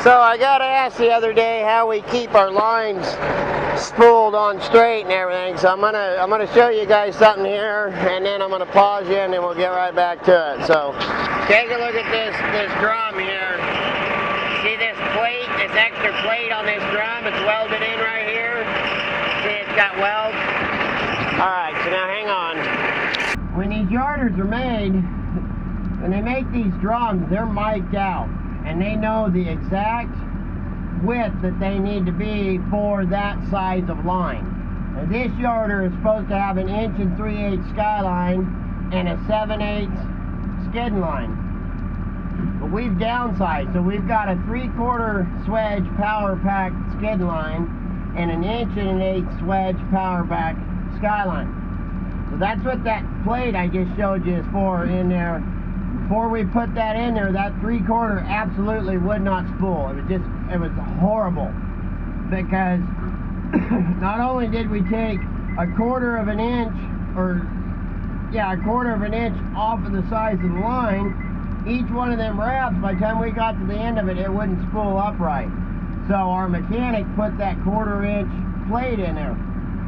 So I got asked the other day how we keep our lines spooled on straight and everything. So I'm gonna show you guys something here, and then I'm gonna pause you, and then we'll get right back to it. So take a look at this drum here. See this plate, this extra plate on this drum? It's welded in right here. See, it's got welds. All right, so now hang on. When these yarders are made, when they make these drums, they're mic'd out, and they know the exact width that they need to be for that size of line. Now, this yarder is supposed to have an 1 3/8 skyline and a 7/8 skid line. But we've downsized, so we've got a 3/4 swedge power pack skid line and an 1 1/8 swedge power pack skyline. So that's what that plate I just showed you is for in there. Before we put that in there, that 3/4 absolutely would not spool. It was horrible, because not only did we take a 1/4 of an inch, a 1/4 of an inch off of the size of the line, each one of them wraps, by the time we got to the end of it, it wouldn't spool upright. So our mechanic put that 1/4 inch plate in there.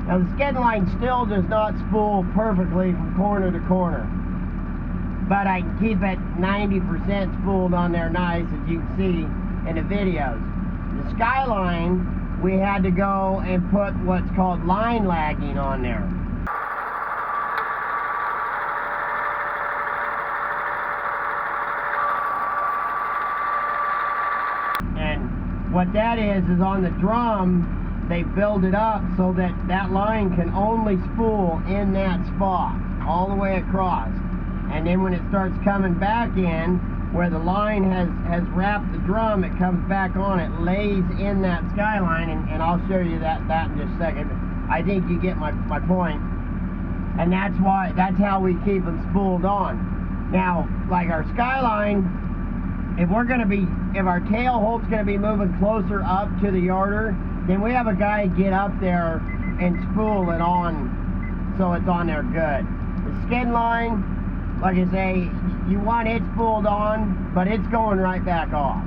Now the skid line still does not spool perfectly from corner to corner, but I can keep it 90% spooled on there nice, as you can see in the videos. The skyline, we had to go and put what's called line lagging on there. And what that is on the drum, they build it up so that that line can only spool in that spot, all the way across. And then when it starts coming back in, where the line has wrapped the drum, it comes back on, it lays in that skyline, and I'll show you that in just a second. I think you get my point. And that's how we keep them spooled on. Now, like our skyline, if our tail holt's gonna be moving closer up to the yarder, then we have a guy get up there and spool it on so it's on there good. The skid line, like I say, you want it spooled on, but it's going right back off.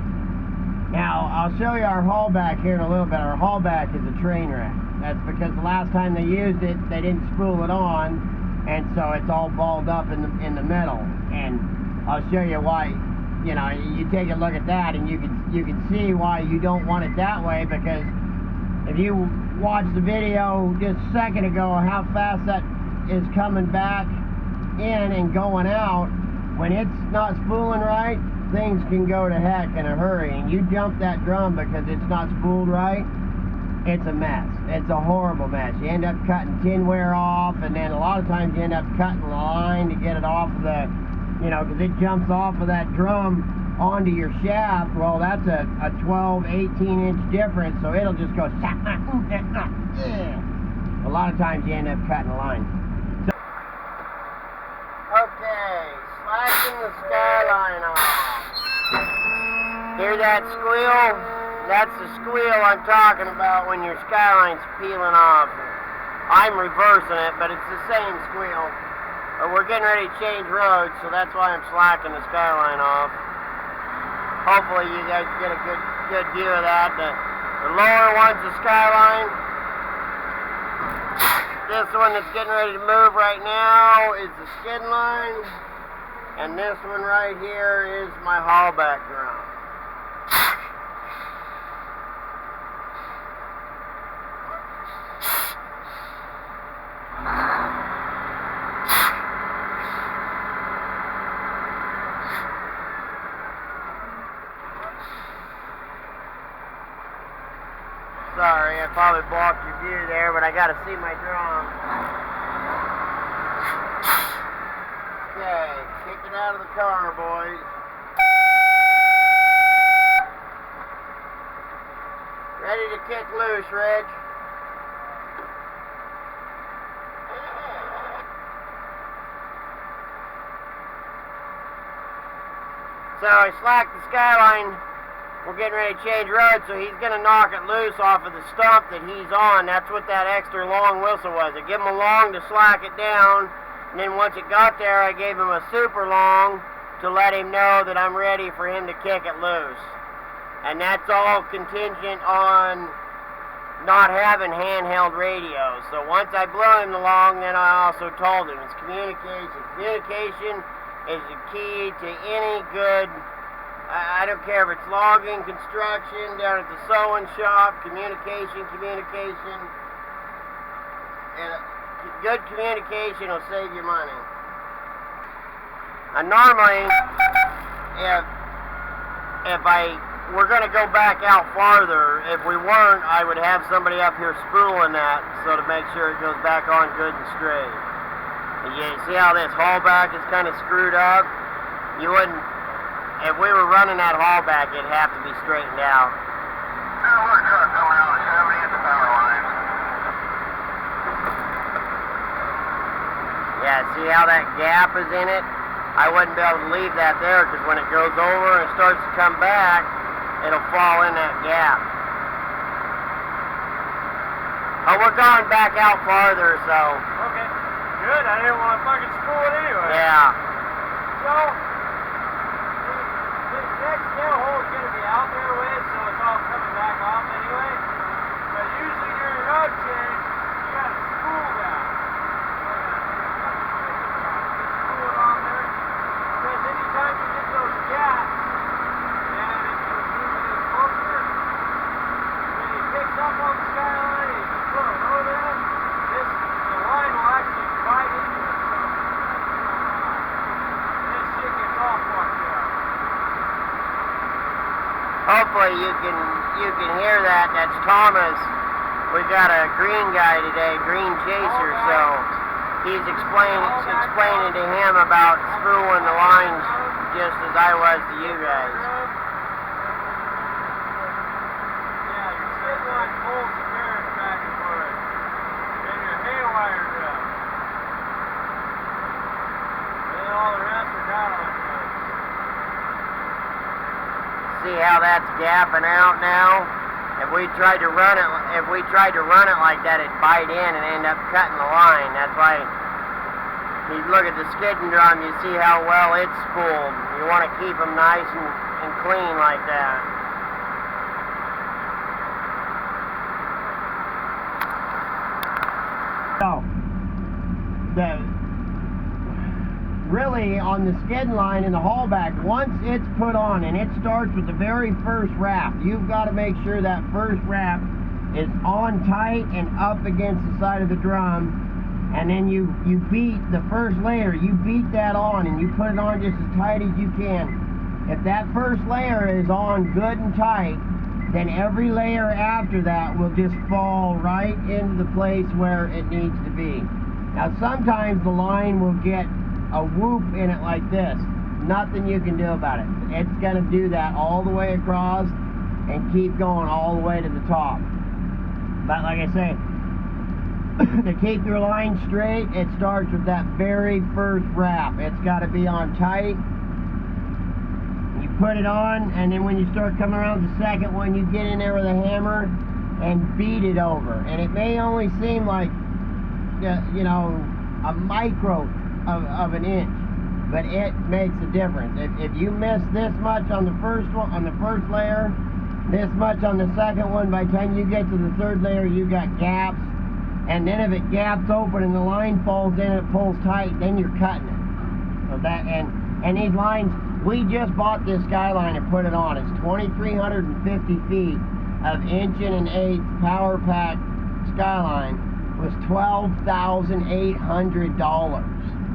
Now, I'll show you our haul back here in a little bit. Our haul back is a train wreck. That's because the last time they used it, they didn't spool it on, and so it's all balled up in the middle. And I'll show you why. You take a look at that, and you can see why you don't want it that way, because if you watched the video just a second ago, how fast that is coming back in and going out, when it's not spooling right, things can go to heck in a hurry. And you jump that drum because it's not spooled right, it's a mess. It's a horrible mess. You end up cutting tin wear off, and then a lot of times you end up cutting the line to get it off of the, because it jumps off of that drum onto your shaft. Well, that's a 12, 18 inch difference, so it'll just go, a lot of times you end up cutting the line. Okay, slashing the skyline off. Hear that squeal? That's the squeal I'm talking about when your skyline's peeling off. I'm reversing it, but it's the same squeal. But we're getting ready to change roads, so that's why I'm slacking the skyline off. Hopefully you guys get a good view of that. The lower one's the skyline. This one that's getting ready to move right now is the skid line, and this one right here is my haul back drum. Sorry, I probably blocked your view there, but I gotta see my drum. Okay, kick it out of the car, boys. Ready to kick loose, Reg? So I slacked the skyline. We're getting ready to change roads, so he's going to knock it loose off of the stump that he's on. That's what that extra long whistle was. I give him a long to slack it down, and then once it got there, I gave him a super long to let him know that I'm ready for him to kick it loose. And that's all contingent on not having handheld radios. So once I blew him along, then I also told him it's communication. Communication is the key to any good, I don't care if it's logging, construction, down at the sewing shop, communication. And good communication will save you money. And normally, if we're going to go back out farther. If we weren't, I would have somebody up here spooling that so to make sure it goes back on good and straight. You see how this haulback is kind of screwed up? You wouldn't, if we were running that haulback, it'd have to be straightened out. Yeah, see how that gap is in it? I wouldn't be able to leave that there because when it goes over and starts to come back, it'll fall in that gap. Oh, we're going back out farther, so. Okay, good. I didn't want to fucking spool it anyway. Yeah. So, the next nail hole is going to be out there with, so it's all coming back off anyway. But usually during road change, you got to spool that. Spool it on there. Because anytime you get those gaps, up on the skyline, and you put a load in it, the line will actually bite into it. And this shit gets all fucked up. Hopefully you can hear that. That's Thomas. We got a green guy today, green chaser, so he's explaining to him about spooling the lines just as I was to you guys. Pulls the bearings back and forth, and your hay wires up, and then all the rest are kind of like this. See how that's gapping out now? If we tried to run it like that, it'd bite in and end up cutting the line. That's why you look at the skidding drum, you see how well it's spooled. You want to keep them nice and clean like that. So, really on the skid line in the haulback, once it's put on, and it starts with the very first wrap, you've got to make sure that first wrap is on tight and up against the side of the drum, and then you beat the first layer, you beat that on, and you put it on just as tight as you can. If that first layer is on good and tight, then every layer after that will just fall right into the place where it needs to be. Now sometimes the line will get a whoop in it like this. Nothing you can do about it. It's going to do that all the way across and keep going all the way to the top. But like I say, to keep your line straight, it starts with that very first wrap. It's got to be on tight. You put it on, and then when you start coming around the second one, you get in there with a hammer and beat it over. And it may only seem like, you know, a micro of an inch, but it makes a difference. If you miss this much on the first one, on the first layer, this much on the second one, by the time you get to the third layer, you got gaps. And then if it gaps open and the line falls in, it pulls tight, then you're cutting it. So that, and these lines, we just bought this Skyline and put it on. It's 2,350 feet of 1 1/8" power pack Skyline. Was $12,800.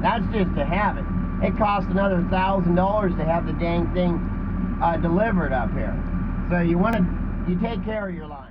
That's just to have it. It cost another $1,000 to have the dang thing delivered up here. So you take care of your line.